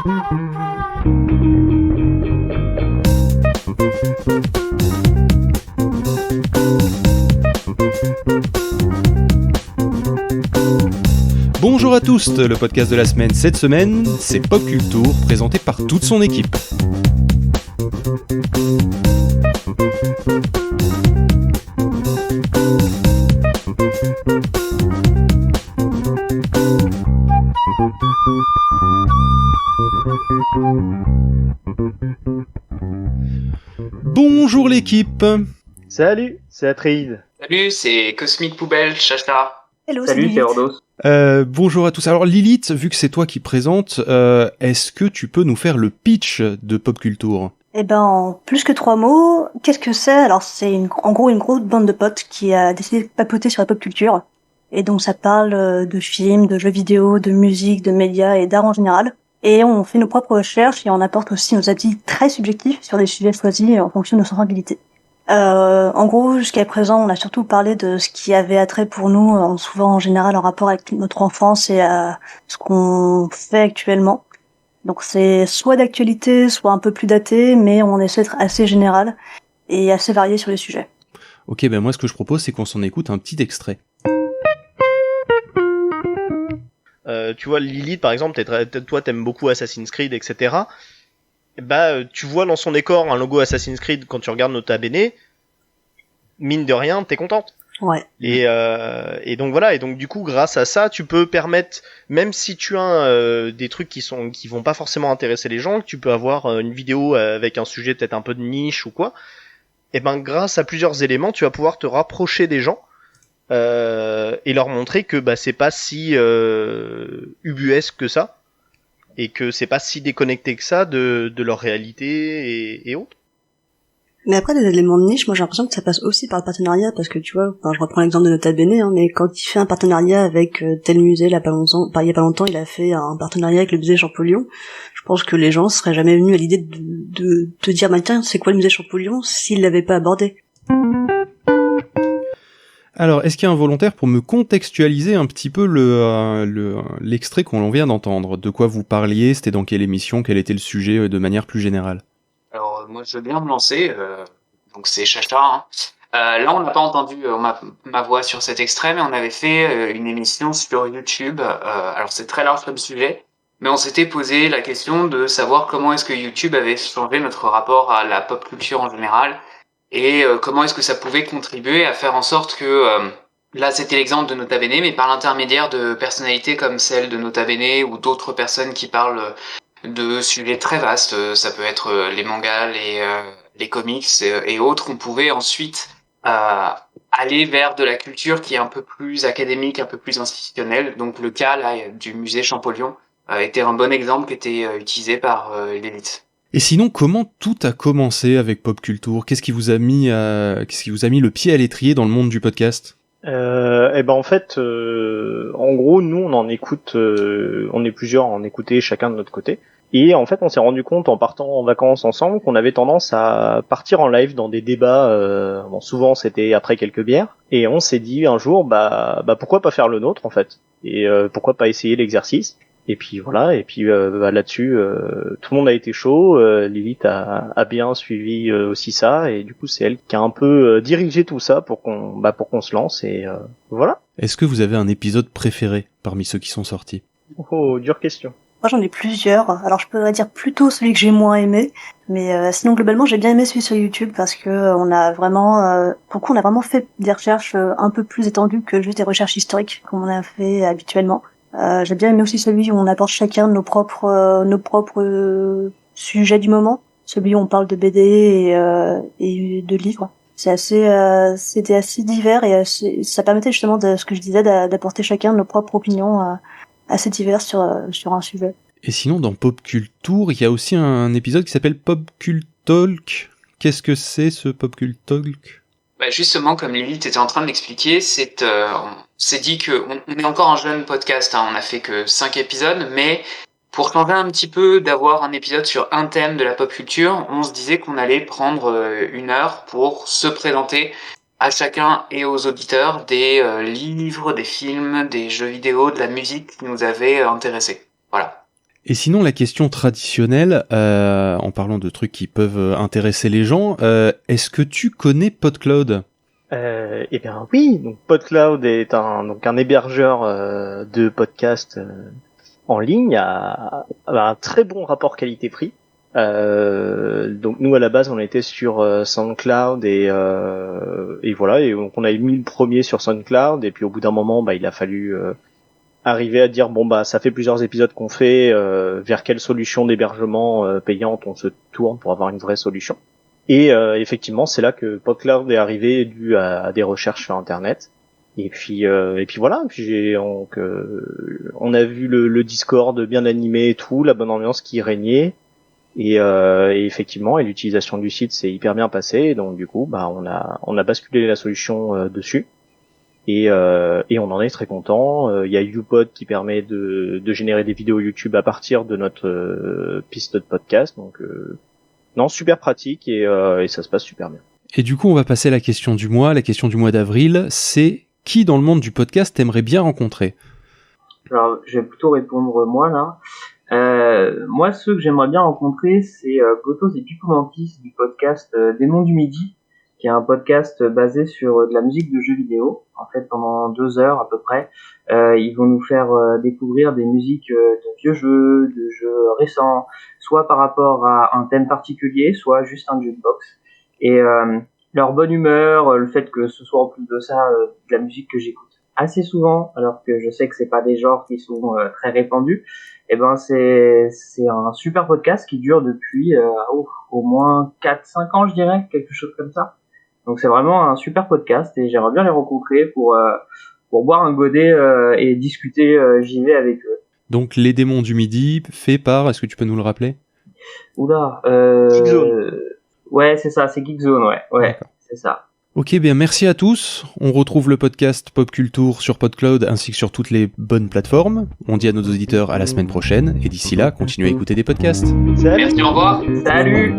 Bonjour à tous, le podcast de la semaine cette semaine, c'est Pop Culture, présenté par toute son équipe. Bonjour l'équipe. Salut, c'est Atreide. Salut, c'est Cosmic Poubelle, Chacha. Hello, Salut, c'est Ordos. Bonjour à tous. Alors Lilith, vu que c'est toi qui présente, est-ce que tu peux nous faire le pitch de Pop Culture ? Eh ben, en plus que 3 mots, qu'est-ce que c'est ? Alors, c'est en gros une grosse bande de potes qui a décidé de papoter sur la pop culture. Et donc, ça parle de films, de jeux vidéo, de musique, de médias et d'art en général. Et on fait nos propres recherches et on apporte aussi nos avis très subjectifs sur des sujets choisis en fonction de nos sensibilités. En gros, jusqu'à présent, on a surtout parlé de ce qui avait attrait pour nous, souvent en général en rapport avec notre enfance et ce qu'on fait actuellement. Donc c'est soit d'actualité, soit un peu plus daté, mais on essaie d'être assez général et assez varié sur les sujets. Ok, ben moi ce que je propose c'est qu'on s'en écoute un petit extrait. Tu vois, Lilith, par exemple, toi t'aimes beaucoup Assassin's Creed, etc. Bah, tu vois dans son décor un logo Assassin's Creed quand tu regardes Nota Bene, mine de rien, t'es contente. Ouais. Et donc voilà, et donc du coup, grâce à ça, tu peux permettre, même si tu as des trucs qui vont pas forcément intéresser les gens, que tu peux avoir une vidéo avec un sujet peut-être un peu de niche ou quoi, et ben grâce à plusieurs éléments, tu vas pouvoir te rapprocher des gens et leur montrer que bah c'est pas si ubuesque que ça. Et que c'est pas si déconnecté que ça de leur réalité et autres. Mais après, des éléments de niche, moi j'ai l'impression que ça passe aussi par le partenariat, parce que tu vois, je reprends l'exemple de Nota Bene, mais quand il fait un partenariat avec tel musée, il y a pas longtemps, il a fait un partenariat avec le musée Champollion. Je pense que les gens seraient jamais venus à l'idée de te dire, bah tiens, c'est quoi le musée Champollion, s'ils l'avaient pas abordé. Alors, est-ce qu'il y a un volontaire pour me contextualiser un petit peu l'extrait qu'on vient d'entendre ? De quoi vous parliez ? C'était dans quelle émission ? Quel était le sujet de manière plus générale ? Alors moi je veux bien me lancer, donc c'est Chacha. Hein. Là on n'a pas entendu ma voix sur cet extrait, mais on avait fait une émission sur YouTube. Alors c'est très large comme sujet, mais on s'était posé la question de savoir comment est-ce que YouTube avait changé notre rapport à la pop culture en général. Et comment est-ce que ça pouvait contribuer à faire en sorte que, là c'était l'exemple de Nota Bene, mais par l'intermédiaire de personnalités comme celle de Nota Bene ou d'autres personnes qui parlent de sujets très vastes, ça peut être les mangas, les comics et autres, on pouvait ensuite aller vers de la culture qui est un peu plus académique, un peu plus institutionnelle. Donc le cas là du musée Champollion était un bon exemple qui était utilisé par l'élite. Et sinon, comment tout a commencé avec Pop Culture ? Qu'est-ce qui vous a mis le pied à l'étrier dans le monde du podcast ? Et ben en fait, en gros, nous on en écoute, on est plusieurs à en écouter chacun de notre côté. Et en fait, on s'est rendu compte en partant en vacances ensemble qu'on avait tendance à partir en live dans des débats. Bon, souvent c'était après quelques bières. Et on s'est dit un jour, bah pourquoi pas faire le nôtre en fait ? Et pourquoi pas essayer l'exercice ? Et puis voilà, et puis là-dessus, tout le monde a été chaud. Lilith a bien suivi aussi ça, et du coup c'est elle qui a un peu dirigé tout ça pour qu'on se lance, et voilà. Est-ce que vous avez un épisode préféré parmi ceux qui sont sortis ? Oh, dure question. Moi, j'en ai plusieurs. Alors, je pourrais dire plutôt celui que j'ai moins aimé. Mais sinon, globalement, j'ai bien aimé celui sur YouTube parce que on a vraiment fait des recherches un peu plus étendues que juste des recherches historiques, comme on a fait habituellement. J'ai bien aimé aussi celui où on apporte chacun nos propres sujets du moment. Celui où on parle de BD et de livres. C'était assez divers et ça permettait justement de ce que je disais, d'apporter chacun nos propres opinions assez diverses sur un sujet. Et sinon, dans Pop Culture, il y a aussi un épisode qui s'appelle Pop Cult Talk. Qu'est-ce que c'est ce Pop Cult Talk ? Bah justement, comme Lilith était en train de l'expliquer, on s'est dit que on est encore un jeune podcast, hein, on a fait que 5 épisodes, mais pour changer un petit peu, d'avoir un épisode sur un thème de la pop culture, on se disait qu'on allait prendre 1 heure pour se présenter à chacun et aux auditeurs des livres, des films, des jeux vidéo, de la musique qui nous avaient intéressés. Voilà. Et sinon, la question traditionnelle, en parlant de trucs qui peuvent intéresser les gens, est-ce que tu connais PodCloud ? Eh bien oui, donc PodCloud est un hébergeur de podcasts en ligne à un très bon rapport qualité-prix. Donc nous à la base on était sur SoundCloud et voilà, et donc on a mis le premier sur SoundCloud, et puis au bout d'un moment il a fallu arriver à dire ça fait plusieurs épisodes qu'on fait, vers quelle solution d'hébergement payante on se tourne pour avoir une vraie solution. Et effectivement c'est là que PodCloud est arrivé dû à des recherches sur internet. Et puis voilà, on a vu le Discord bien animé et tout, la bonne ambiance qui régnait. Et effectivement, et l'utilisation du site s'est hyper bien passée, et donc du coup on a basculé la solution dessus, et on en est très content. Il y a YouPod qui permet de générer des vidéos YouTube à partir de notre piste de podcast, donc non, super pratique, et ça se passe super bien. Et du coup on va passer à la question du mois. La question du mois d'avril, c'est qui dans le monde du podcast t'aimerais bien rencontrer ? Alors je vais plutôt répondre moi là. Moi, ceux que j'aimerais bien rencontrer, c'est Gotos et Pipoumantis du podcast Démons du Midi, qui est un podcast basé sur de la musique de jeux vidéo. En fait, pendant 2 heures à peu près, ils vont nous faire découvrir des musiques de vieux jeux, de jeux récents, soit par rapport à un thème particulier, soit juste un jukebox. Et leur bonne humeur, le fait que ce soit en plus de ça de la musique que j'écoute assez souvent, alors que je sais que c'est pas des genres qui sont très répandus. Et c'est un super podcast qui dure depuis au moins 4-5 ans, je dirais, quelque chose comme ça. Donc c'est vraiment un super podcast, et j'aimerais bien les rencontrer pour boire un godet et discuter JV avec eux. Donc les Démons du Midi, fait par, est-ce que tu peux nous le rappeler ? Oula, Geekzone. Ouais, c'est ça, c'est Geekzone, ouais, D'accord. C'est ça. Ok, bien merci à tous. On retrouve le podcast Pop Culture sur PodCloud ainsi que sur toutes les bonnes plateformes. On dit à nos auditeurs à la semaine prochaine, et d'ici là, continuez à écouter des podcasts. Salut. Merci, au revoir. Salut.